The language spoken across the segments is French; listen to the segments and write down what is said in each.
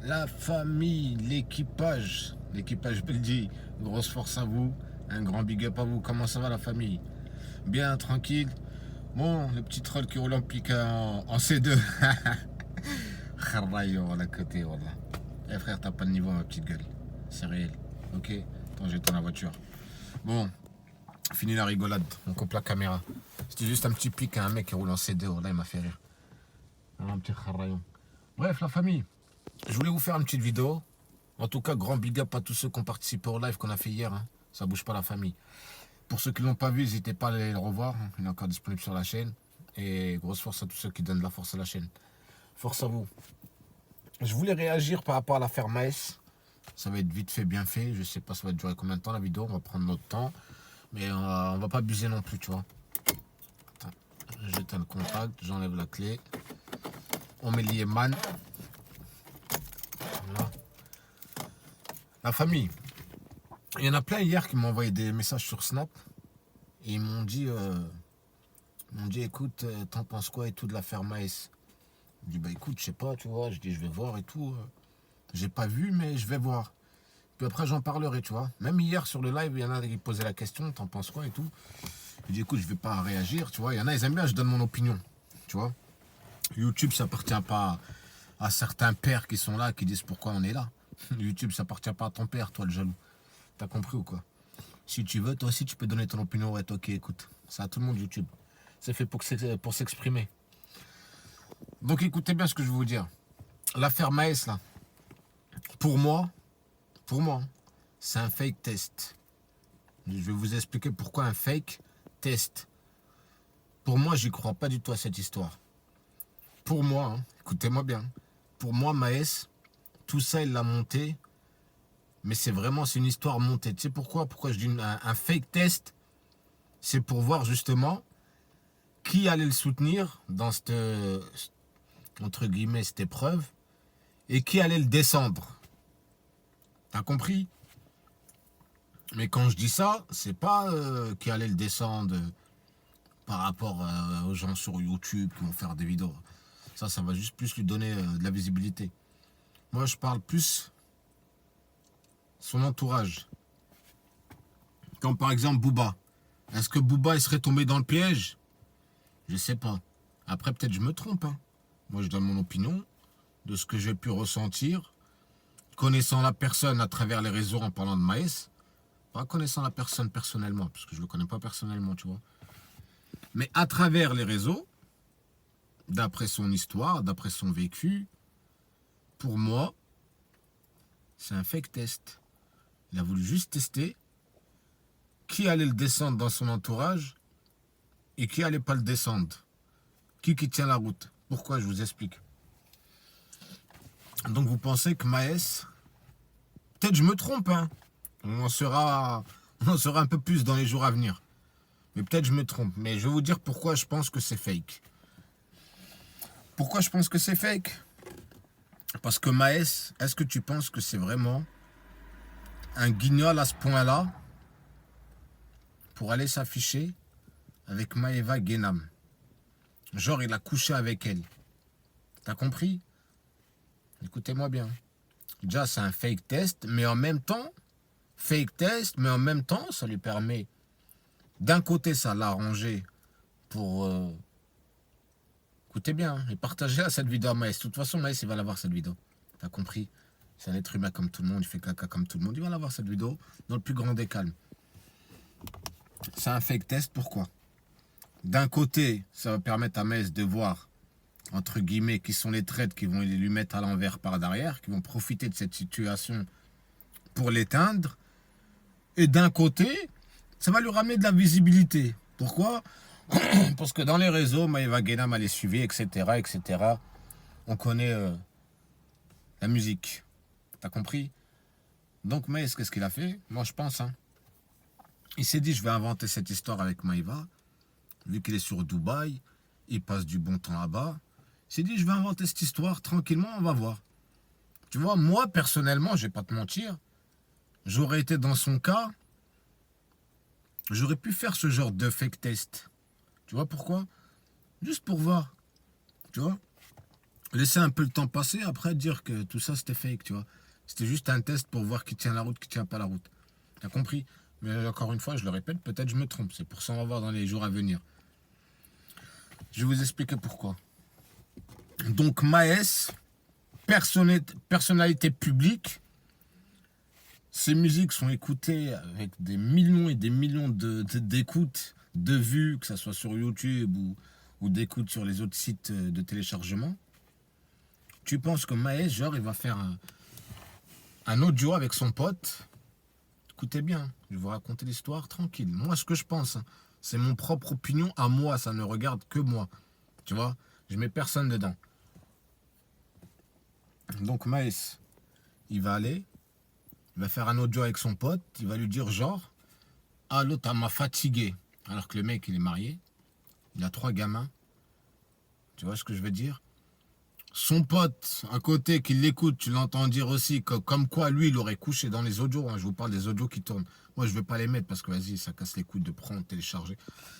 La famille, l'équipage Beldi, grosse force à vous, un grand big up à vous. Comment ça va la famille? Bien, tranquille. Bon, le petit troll qui roule en pique en C2. Kharraïo, à la côté, wallah. Eh frère, t'as pas de niveau ma petite gueule. C'est réel. Ok? Attends, j'éteins la voiture. Bon, fini la rigolade, on coupe la caméra. C'était juste un petit pic à un mec qui roule en C2, wallah, il m'a fait rire. Un petit kharraïo. Bref, la famille. Je voulais vous faire une petite vidéo. En tout cas, grand big up à tous ceux qui ont participé au live qu'on a fait hier. Hein. Ça bouge pas la famille. Pour ceux qui ne l'ont pas vu, n'hésitez pas à aller le revoir. Hein. Il est encore disponible sur la chaîne. Et grosse force à tous ceux qui donnent de la force à la chaîne. Force à vous. Je voulais réagir par rapport à l'affaire Maes. Ça va être vite fait, bien fait. Je sais pas ça va durer combien de temps la vidéo. On va prendre notre temps. Mais on va pas abuser non plus, tu vois. Attends. J'éteins le contact. J'enlève la clé. On met l'Ieman. Voilà. La famille. Il y en a plein hier qui m'ont envoyé des messages sur Snap. Et ils m'ont dit, écoute, t'en penses quoi et tout de l'affaire Maes? Je dis, bah écoute, je sais pas, tu vois. Je dis, je vais voir et tout. J'ai pas vu, mais je vais voir. Puis après, j'en parlerai, tu vois. Même hier sur le live, il y en a qui posaient la question, t'en penses quoi et tout. Je dis, écoute, je vais pas réagir, tu vois. Il y en a, ils aiment bien, je donne mon opinion, tu vois. YouTube, ça appartient pas à certains pères qui sont là, qui disent pourquoi on est là. YouTube, ça appartient pas à ton père, toi le jaloux. T'as compris ou quoi? Si tu veux, toi aussi, tu peux donner ton opinion. Ouais, ok, écoute. C'est à tout le monde, YouTube. C'est fait pour s'exprimer. Donc, écoutez bien ce que je vais vous dire. L'affaire Maes, là, pour moi, c'est un fake test. Je vais vous expliquer pourquoi un fake test. Pour moi, j'y crois pas du tout à cette histoire. Pour moi, hein, écoutez-moi bien. Pour moi, Maes, tout ça, il l'a monté. Mais c'est une histoire montée. Tu sais pourquoi? Pourquoi je dis un fake test? C'est pour voir justement qui allait le soutenir dans cette, entre guillemets, cette épreuve et qui allait le descendre. T'as compris? Mais quand je dis ça, c'est pas qui allait le descendre par rapport aux gens sur YouTube qui vont faire des vidéos. Ça va juste plus lui donner de la visibilité. Moi, je parle plus son entourage. Comme par exemple Booba. Est-ce que Booba il serait tombé dans le piège? Je sais pas. Après, peut-être je me trompe. Hein. Moi, je donne mon opinion de ce que j'ai pu ressentir, connaissant la personne à travers les réseaux en parlant de Maes, pas connaissant la personne personnellement, parce que je ne le connais pas personnellement, tu vois. Mais à travers les réseaux, d'après son histoire, d'après son vécu, pour moi, c'est un fake test. Il a voulu juste tester qui allait le descendre dans son entourage et qui allait pas le descendre. Qui tient la route. Pourquoi? Je vous explique. Donc vous pensez que Maes, peut-être je me trompe, hein. On en saura un peu plus dans les jours à venir. Mais peut-être je me trompe. Mais je vais vous dire pourquoi je pense que c'est fake. Pourquoi je pense que c'est fake? Parce que Maes, est-ce que tu penses que c'est vraiment un guignol à ce point-là pour aller s'afficher avec Maëva Guénam? Genre, il a couché avec elle. T'as compris? Écoutez-moi bien. Déjà, c'est un fake test, mais en même temps, ça lui permet, d'un côté, ça l'a arrangé pour... écoutez bien, et partagez cette vidéo à Maes. De toute façon, Maes, il va l'avoir cette vidéo. T'as compris? C'est un être humain comme tout le monde, il fait caca comme tout le monde. Il va l'avoir cette vidéo dans le plus grand des calmes. C'est un fake test, pourquoi? D'un côté, ça va permettre à Maes de voir, entre guillemets, qui sont les traites qui vont lui mettre à l'envers par derrière, qui vont profiter de cette situation pour l'éteindre. Et d'un côté, ça va lui ramener de la visibilité. Pourquoi? Parce que dans les réseaux, Maëva Guénam a les suivi, etc., etc. On connaît la musique. T'as compris? Donc Maes, qu'est-ce qu'il a fait? Moi, je pense, hein. Il s'est dit, je vais inventer cette histoire avec Maëva. Vu qu'il est sur Dubaï, il passe du bon temps là-bas. Il s'est dit, je vais inventer cette histoire tranquillement, on va voir. Tu vois, moi, personnellement, je vais pas te mentir, j'aurais été dans son cas, j'aurais pu faire ce genre de fake test. Tu vois pourquoi? Juste pour voir. Tu vois? laisser un peu le temps passer, après dire que tout ça c'était fake, tu vois. C'était juste un test pour voir qui tient la route, qui tient pas la route. T'as compris? Mais encore une fois, je le répète, peut-être je me trompe. C'est pour ça qu'on va voir dans les jours à venir. Je vais vous expliquer pourquoi. Donc Maes, personnalité publique, ses musiques sont écoutées avec des millions et des millions d'écoutes, de vues, que ce soit sur YouTube ou d'écoutes sur les autres sites de téléchargement. Tu penses que Maes, genre, il va faire un audio avec son pote? Écoutez bien, je vais vous raconter l'histoire tranquille. Moi, ce que je pense, hein, c'est mon propre opinion à moi, ça ne regarde que moi. Tu vois, je mets personne dedans. Donc Maes, il va aller, il va faire un audio avec son pote, il va lui dire genre, ah l'autre m'a fatigué. Alors que le mec, il est marié, il a 3 gamins. Tu vois ce que je veux dire? Son pote, à côté, qui l'écoute, tu l'entends dire aussi, que, comme quoi lui, il aurait couché dans les audios. Hein, je vous parle des audios qui tournent. Moi, je ne vais pas les mettre parce que, vas-y, ça casse les couilles de prendre, télécharger.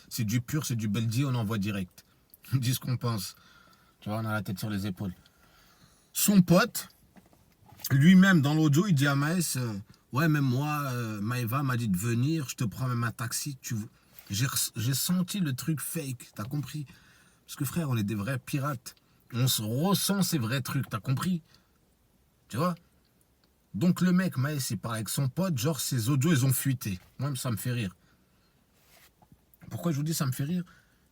C'est du pur, c'est du Beldi, on envoie direct. On dit ce qu'on pense. Tu vois, on a la tête sur les épaules. Son pote, lui-même, dans l'audio, il dit à Maes, ouais, même moi, Maëva m'a dit de venir, je te prends même un taxi. J'ai senti le truc fake, t'as compris? Parce que frère, on est des vrais pirates. On se ressent ces vrais trucs, t'as compris? Tu vois? Donc le mec, Maes, il parle avec son pote, genre ses audios, ils ont fuité. Moi, ça me fait rire. Pourquoi je vous dis ça me fait rire?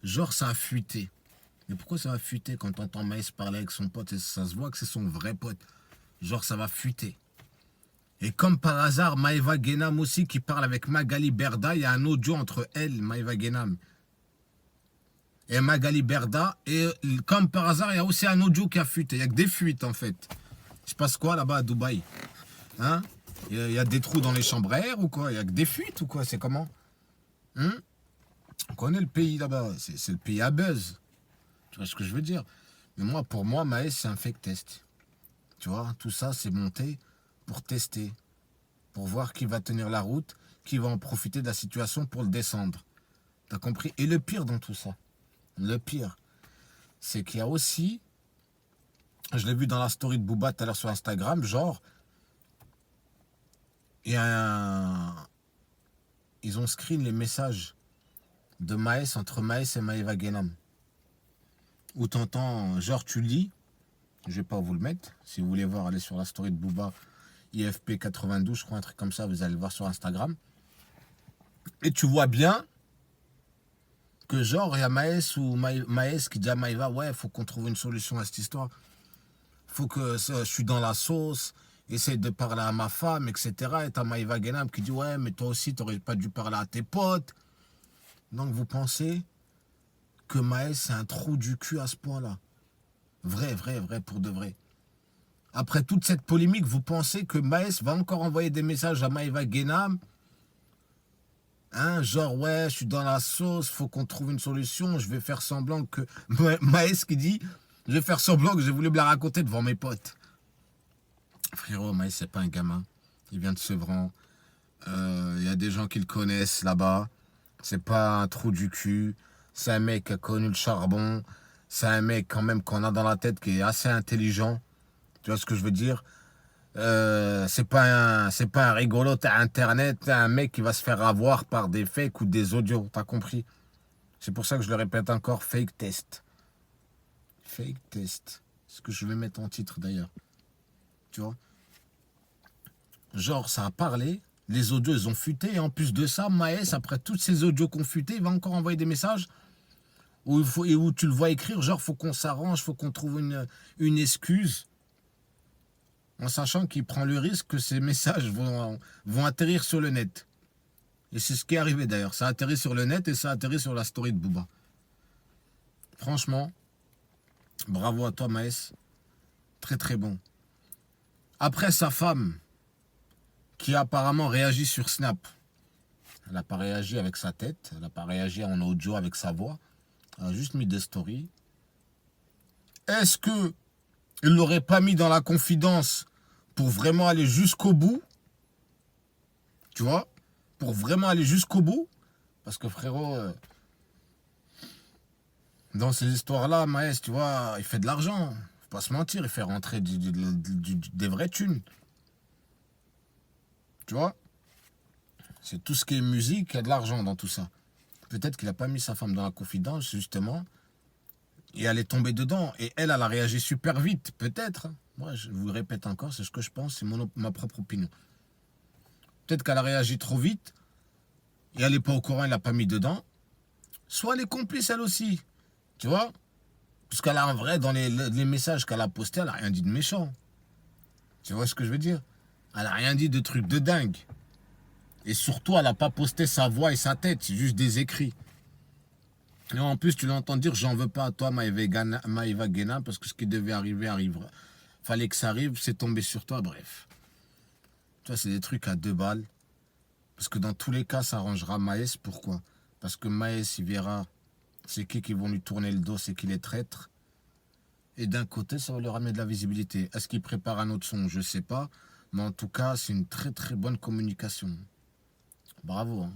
Genre, ça a fuité. Mais pourquoi ça va fuiter quand t'entends Maes parler avec son pote et ça se voit que c'est son vrai pote? Genre, ça va fuiter. Et comme par hasard, Maëva Guénam aussi qui parle avec Magali Berda, il y a un audio entre elle, Maëva Guénam, et Magali Berda. Et comme par hasard, il y a aussi un audio qui a fuité. Il n'y a que des fuites en fait. Il se passe quoi là-bas à Dubaï? Hein? Il y a des trous dans les chambres à air ou quoi? Il y a que des fuites ou quoi? C'est comment? Hein? On connaît le pays là-bas. C'est le pays à buzz. Tu vois ce que je veux dire? Mais moi, pour moi, Maës, c'est un fake test. Tu vois, tout ça, c'est monté pour tester. Pour voir qui va tenir la route, qui va en profiter de la situation pour le descendre. T'as compris? Et le pire dans tout ça, le pire, c'est qu'il y a aussi, je l'ai vu dans la story de Booba tout à l'heure sur Instagram, genre, il y a ils ont screen les messages de Maës entre Maës et Maëva Guénam. Où t'entends, genre tu lis, je vais pas vous le mettre, si vous voulez voir, allez sur la story de Booba, IFP 92, je crois, un truc comme ça, vous allez le voir sur Instagram. Et tu vois bien que genre, il y a Maës ou Maës qui dit à Maëva, ouais, faut qu'on trouve une solution à cette histoire. Faut que je suis dans la sauce, essaye de parler à ma femme, etc. Et t'as Maëva Guénam qui dit, ouais, mais toi aussi, t'aurais pas dû parler à tes potes. Donc vous pensez que Maës, c'est un trou du cul à ce point-là? Vrai, vrai, vrai, pour de vrai. Après toute cette polémique, vous pensez que Maës va encore envoyer des messages à Maëva Guénam? Hein, genre, ouais, je suis dans la sauce, faut qu'on trouve une solution, je vais faire semblant que... Maës qui dit, je vais faire semblant que j'ai voulu me la raconter devant mes potes. Frérot, Maës, c'est pas un gamin. Il vient de Sevran. Il y a des gens qui le connaissent là-bas. C'est pas un trou du cul. C'est un mec qui a connu le charbon. C'est un mec quand même qu'on a dans la tête qui est assez intelligent. Tu vois ce que je veux dire? C'est pas un rigolo, t'as internet, t'as un mec qui va se faire avoir par des fakes ou des audios, t'as compris? C'est pour ça que je le répète encore, fake test. Fake test. Ce que je vais mettre en titre d'ailleurs. Tu vois? Genre, ça a parlé, les audios, ils ont fuité, et en plus de ça, Maës, après tous ces audios qu'on fuité, il va encore envoyer des messages où tu le vois écrire, genre, faut qu'on s'arrange, faut qu'on trouve une excuse. En sachant qu'il prend le risque que ces messages vont atterrir sur le net. Et c'est ce qui est arrivé d'ailleurs. Ça a atterri sur le net et ça a atterri sur la story de Booba. Franchement, bravo à toi Maës. Très très bon. Après sa femme, qui a apparemment réagi sur Snap. Elle n'a pas réagi avec sa tête, elle n'a pas réagi en audio avec sa voix. Elle a juste mis des stories. Est-ce que il ne l'aurait pas mis dans la confidence pour vraiment aller jusqu'au bout? Tu vois? Pour vraiment aller jusqu'au bout? Parce que frérot, dans ces histoires-là, Maës, tu vois, il fait de l'argent. Faut pas se mentir, il fait rentrer des vraies thunes. Tu vois? C'est tout ce qui est musique, il y a de l'argent dans tout ça. Peut-être qu'il n'a pas mis sa femme dans la confidence, justement, et elle est tombée dedans. Et elle a réagi super vite, peut-être. Moi, je vous le répète encore, c'est ce que je pense, c'est ma propre opinion. Peut-être qu'elle a réagi trop vite, et elle n'est pas au courant, elle l'a pas mis dedans. Soit elle est complice, elle aussi. Tu vois? Parce qu'elle a un vrai, dans les messages qu'elle a postés, elle n'a rien dit de méchant. Tu vois ce que je veux dire? Elle n'a rien dit de truc de dingue. Et surtout, elle n'a pas posté sa voix et sa tête, c'est juste des écrits. Et en plus, tu l'entends dire, j'en veux pas à toi, Maïva Guéna, parce que ce qui devait arriver, arrivera. Fallait que ça arrive, c'est tombé sur toi, bref. Tu vois, c'est des trucs à 2 balles. Parce que dans tous les cas, ça arrangera Maës. Pourquoi? Parce que Maës, il verra c'est qui vont lui tourner le dos, c'est qu'il est traître. Et d'un côté, ça va lui ramener de la visibilité. Est-ce qu'il prépare un autre son? Je ne sais pas. Mais en tout cas, c'est une très très bonne communication. Bravo. Hein.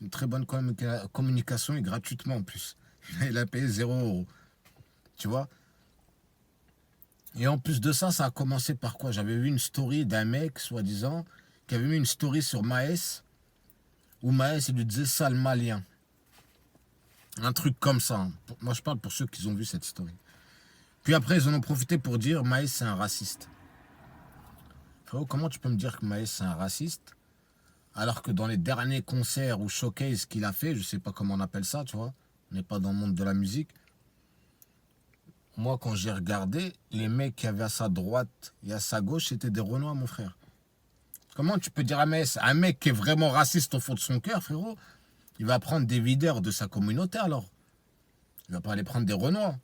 Une très bonne communication et gratuitement en plus. Il a payé 0 €. Tu vois? Et en plus de ça, ça a commencé par quoi? J'avais vu une story d'un mec, soi-disant, qui avait mis une story sur Maës, où Maës, il lui disait sale malien. Un truc comme ça. Hein. Moi, je parle pour ceux qui ont vu cette story. Puis après, ils en ont profité pour dire Maës, c'est un raciste. Frérot, comment tu peux me dire que Maës, c'est un raciste, alors que dans les derniers concerts ou showcase qu'il a fait, je sais pas comment on appelle ça, tu vois, on n'est pas dans le monde de la musique. Moi, quand j'ai regardé, les mecs qui avaient à sa droite et à sa gauche, c'était des Renois, mon frère. Comment tu peux dire à Maës, un mec qui est vraiment raciste au fond de son cœur, frérot, il va prendre des videurs de sa communauté alors. Il va pas aller prendre des Renois.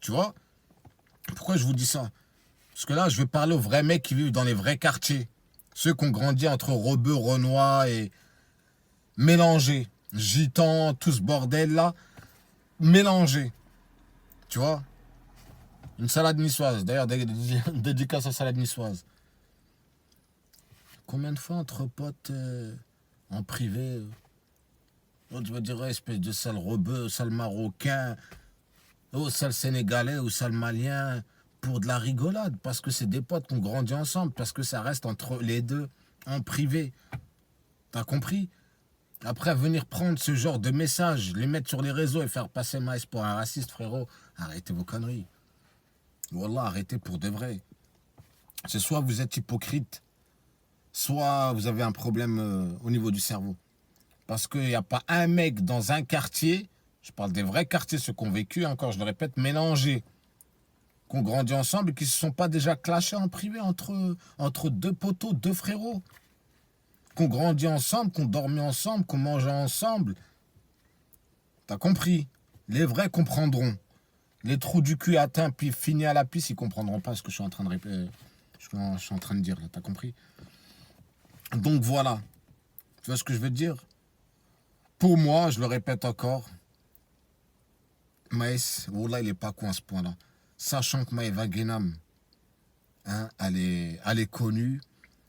Tu vois? Pourquoi je vous dis ça? Parce que là, je vais parler aux vrais mecs qui vivent dans les vrais quartiers. Ceux qui ont grandi entre rebeux, renois et mélangés. Gitans, tout ce bordel-là. Mélangés. Tu vois? Une salade niçoise. D'ailleurs, dédicace à salade niçoise. Combien de fois entre potes en privé tu vas dire, espèce de sale rebeu, sale marocain, sale sénégalais ou sale malien, pour de la rigolade, parce que c'est des potes qui ont grandi ensemble, parce que ça reste entre les deux, en privé. T'as compris? Après, venir prendre ce genre de messages, les mettre sur les réseaux et faire passer Maës pour un raciste, frérot, arrêtez vos conneries. Wallah, arrêtez pour de vrai. C'est soit vous êtes hypocrite, soit vous avez un problème au niveau du cerveau. Parce qu'il n'y a pas un mec dans un quartier, je parle des vrais quartiers, ceux qui ont vécu, encore je le répète, mélangés, qui ont grandi ensemble et qui ne se sont pas déjà clashés en privé entre deux poteaux, deux frérots, qui ont grandi ensemble, qui ont dormi ensemble, qui ont mangé ensemble. T'as compris? Les vrais comprendront. Les trous du cul atteints puis finis à la pisse, ils comprendront pas ce que je suis en train de répéter. Je suis en train de dire là, t'as compris? Donc voilà. Tu vois ce que je veux te dire? Pour moi, je le répète encore, Maës, Wallah, il n'est pas con à ce point-là. Sachant que Maïva Guénam, hein, elle est connue,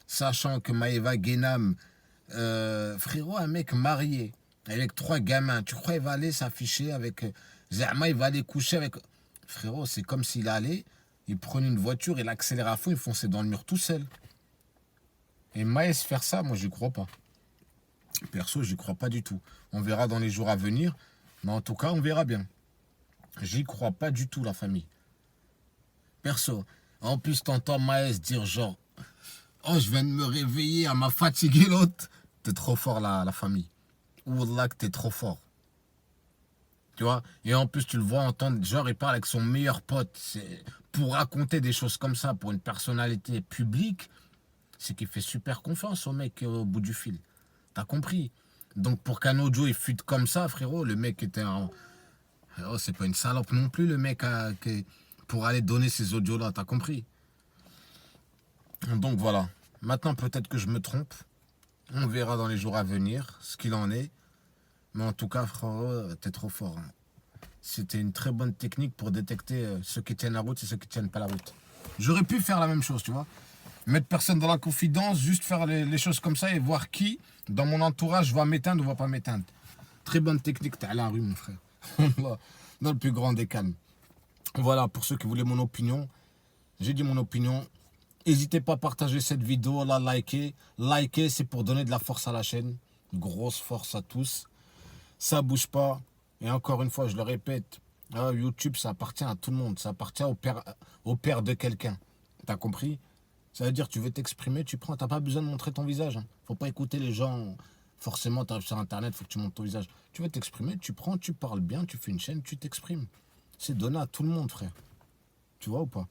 sachant que Maïva Guénam, frérot, un mec marié, avec 3 gamins, tu crois qu'il va aller s'afficher avec... Zerma, il va aller coucher avec... Frérot, c'est comme s'il allait, il prenait une voiture, il accélérait à fond, il fonçait dans le mur tout seul. Et Maës faire ça, moi, j'y crois pas. Perso, j'y crois pas du tout. On verra dans les jours à venir, mais en tout cas, on verra bien. J'y crois pas du tout, la famille. Perso, en plus, t'entends Maës dire genre, oh, je viens de me réveiller, elle m'a fatigué l'autre. T'es trop fort, la famille. Wallah, que t'es trop fort. Tu vois? Et en plus, tu le vois entendre, genre, il parle avec son meilleur pote. Pour raconter des choses comme ça, pour une personnalité publique, c'est qu'il fait super confiance au mec au bout du fil. T'as compris? Donc, pour qu'un audio il fuite comme ça, frérot, le mec était en... Oh, c'est pas une salope non plus, le mec, pour aller donner ces audios-là, t'as compris? Donc, voilà. Maintenant, peut-être que je me trompe. On verra dans les jours à venir ce qu'il en est. Mais en tout cas, frérot, t'es trop fort. Hein. C'était une très bonne technique pour détecter ceux qui tiennent la route et ceux qui tiennent pas la route. J'aurais pu faire la même chose, tu vois. Mettre personne dans la confidence, juste faire les choses comme ça et voir qui, dans mon entourage, va m'éteindre ou va pas m'éteindre. Très bonne technique, t'es à la rue, mon frère. Dans le plus grand des calmes. Voilà, pour ceux qui voulaient mon opinion, j'ai dit mon opinion. N'hésitez pas à partager cette vidéo, la liker. Liker, c'est pour donner de la force à la chaîne. Grosse force à tous. Ça bouge pas. Et encore une fois, je le répète, YouTube, ça appartient à tout le monde. Ça appartient au père de quelqu'un. T'as compris? Ça veut dire tu veux t'exprimer, tu prends. T'as pas besoin de montrer ton visage. Faut pas écouter les gens. Forcément, tu arrives sur Internet, faut que tu montres ton visage. Tu veux t'exprimer, tu prends, tu parles bien, tu fais une chaîne, tu t'exprimes. C'est donné à tout le monde, frère. Tu vois ou pas?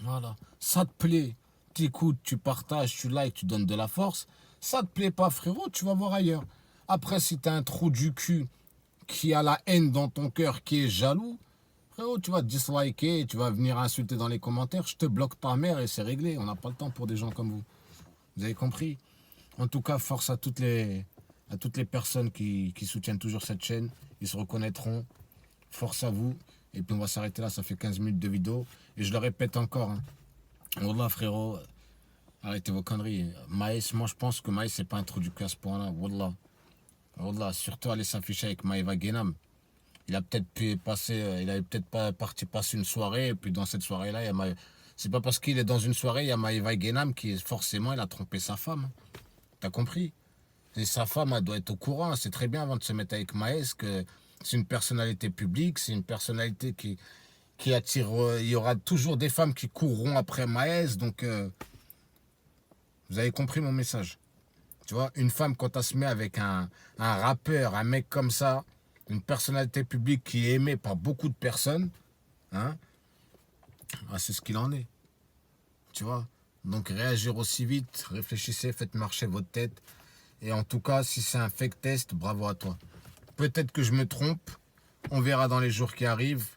Voilà. Ça te plaît, tu écoutes, tu partages, tu likes, tu donnes de la force. Ça te plaît pas, frérot, tu vas voir ailleurs. Après, si t'as un trou du cul qui a la haine dans ton cœur, qui est jaloux, frérot, tu vas disliker, tu vas venir insulter dans les commentaires. Je te bloque ta mère et c'est réglé. On n'a pas le temps pour des gens comme vous. Vous avez compris? En tout cas, force à toutes les personnes qui soutiennent toujours cette chaîne. Ils se reconnaîtront. Force à vous. Et puis on va s'arrêter là, ça fait 15 minutes de vidéo. Et je le répète encore. Hein. Wallah, frérot, arrêtez vos conneries. Maïs, moi je pense que Maïs, c'est pas un trou du cul à ce point-là. Wallah. Wallah, surtout aller s'afficher avec Maïva Guénam. Il a peut-être pu passer, il avait peut-être pas parti passer une soirée. Et puis dans cette soirée-là, il y a c'est pas parce qu'il est dans une soirée, il y a Maïva Guénam qui, forcément, il a trompé sa femme. T'as compris? Et sa femme, elle doit être au courant. C'est très bien avant de se mettre avec Maïs que c'est une personnalité publique, c'est une personnalité qui attire. Il y aura toujours des femmes qui courront après Maïs. Donc, vous avez compris mon message. Tu vois, une femme, quand elle se met avec un rappeur, un mec comme ça, une personnalité publique qui est aimée par beaucoup de personnes, hein, c'est ce qu'il en est. Tu vois? Donc, réagir aussi vite, réfléchissez, faites marcher votre tête. Et en tout cas, si c'est un fake test, bravo à toi. Peut-être que je me trompe. On verra dans les jours qui arrivent.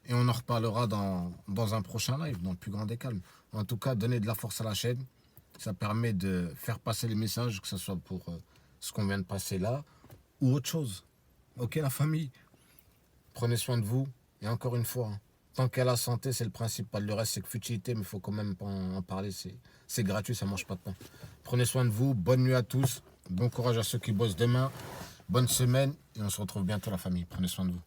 Et on en reparlera dans un prochain live, dans le plus grand des calmes. En tout cas, donnez de la force à la chaîne. Ça permet de faire passer les messages, que ce soit pour ce qu'on vient de passer là, ou autre chose. Ok, la famille? Prenez soin de vous. Et encore une fois, hein, tant qu'à la santé, c'est le principal. Le reste, c'est que futilité, mais il faut quand même pas en parler. C'est gratuit, ça mange pas de pain. Prenez soin de vous. Bonne nuit à tous. Bon courage à ceux qui bossent demain. Bonne semaine. Et on se retrouve bientôt, la famille. Prenez soin de vous.